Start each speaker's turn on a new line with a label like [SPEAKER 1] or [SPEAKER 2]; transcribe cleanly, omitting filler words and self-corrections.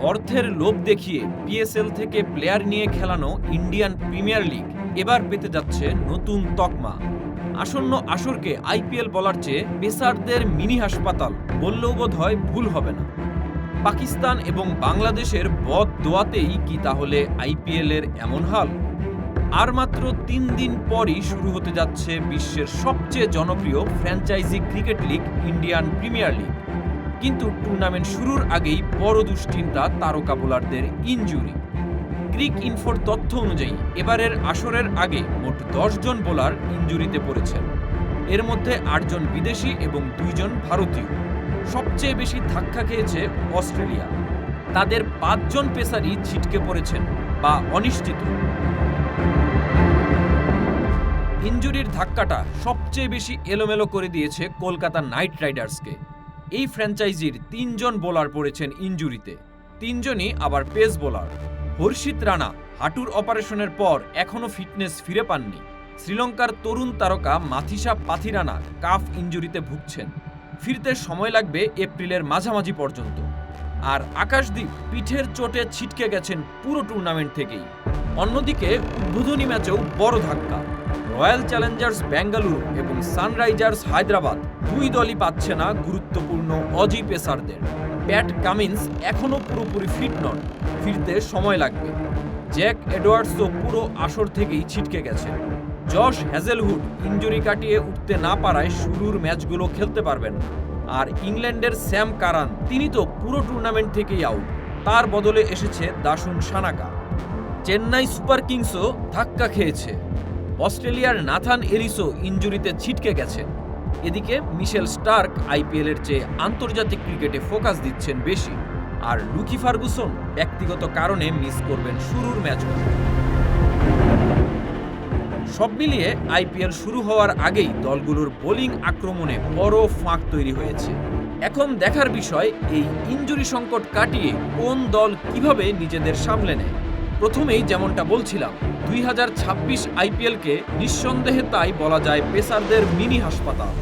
[SPEAKER 1] অর্থের লোভ দেখিয়ে পিএসএল থেকে প্লেয়ার নিয়ে খেলানো ইন্ডিয়ান প্রিমিয়ার লিগ এবার পেতে যাচ্ছে নতুন তকমা। আসন্ন আসরকে আইপিএল বলার চেয়ে পেসারদের মিনি হাসপাতাল বললেও বোধহয় ভুল হবে না। পাকিস্তান এবং বাংলাদেশের বদদোয়াতেই কি তাহলে আইপিএলের এমন হাল? আর মাত্র ৩ দিন পরই শুরু হতে যাচ্ছে বিশ্বের সবচেয়ে জনপ্রিয় franchise cricket league Indian premier league. কিন্তু টুর্নামেন্ট শুরুর আগেই বড় দুশ্চিন্তা তারকা বোলারদের ইনজুরি। ক্রিক ইনফোর তথ্য অনুযায়ী এবারের আসরের আগে মোট ১০ জন বোলার ইনজুরিতে পড়েছেন। এর মধ্যে ৮ জন বিদেশি এবং ২ জন ভারতীয়। সবচেয়ে বেশি ধাক্কা খেয়েছে অস্ট্রেলিয়া। তাদের ৫ জন পেসারই ছিটকে পড়েছেন বা অনিশ্চিত। ইনজুরির ধাক্কাটা সবচেয়ে বেশি এলোমেলো করে দিয়েছে কলকাতা নাইট রাইডার্সকে। এই ফ্র্যাঞ্চাইজির ৩ জন বোলার পড়েছেন ইনজুরিতে, ৩ জনই আবার পেস বোলার। হর্ষিত রানা হাঁটুর অপারেশনের পর এখনও ফিটনেস ফিরে পাননি। শ্রীলঙ্কার তরুণ তারকা মাথিসা পাথিরানা কাফ ইনজুরিতে ভুগছেন, ফিরতে সময় লাগবে এপ্রিলের মাঝামাঝি পর্যন্ত। আর আকাশদীপ পিঠের চোটে ছিটকে গেছেন পুরো টুর্নামেন্ট থেকেই। অন্যদিকে উদ্বোধনী ম্যাচেও বড় ধাক্কা। রয়্যাল চ্যালেঞ্জার্স বেঙ্গালুরু এবং সানরাইজার্স হায়দ্রাবাদ দুই দলই পাচ্ছে না গুরুত্বপূর্ণ অজি পেসারদের। প্যাট কামিন্স এখনও পুরোপুরি ফিট নন, ফিরতে সময় লাগবে। জ্যাক এডওয়ার্ডসও পুরো আসর থেকেই ছিটকে গেছে। জশ হ্যাজেলহুড ইনজুরি কাটিয়ে উঠতে না পারায় শুরুর ম্যাচগুলো খেলতে পারবেন না। আর ইংল্যান্ডের স্যাম কারান তিনি তো পুরো টুর্নামেন্ট থেকেই আউট, তার বদলে এসেছে দাসুন সানাকা। চেন্নাই সুপার কিংসও ধাক্কা খেয়েছে। অস্ট্রেলিয়ার নাথান এরিসও ইনজুরিতে ছিটকে গেছেন। এদিকে মিশেল স্টার্ক আইপিএলের চেয়ে আন্তর্জাতিক ক্রিকেটে ফোকাস দিচ্ছেন বেশি। আর লুকি ফার্গুসন ব্যক্তিগত কারণে মিস করবেন শুরুর ম্যাচগুলো। সব মিলিয়ে আইপিএল শুরু হওয়ার আগেই দলগুলোর বোলিং আক্রমণে বড় ফাঁক তৈরি হয়েছে। এখন দেখার বিষয় এই ইনজুরি সংকট কাটিয়ে কোন দল কিভাবে নিজেদের সামলে নেয়। প্রথমেই যেমনটা বলছিলাম, ২০২৬ আইপিএলকে নিঃসন্দেহে তাই বলা যায় পেসারদের মিনি হাসপাতাল।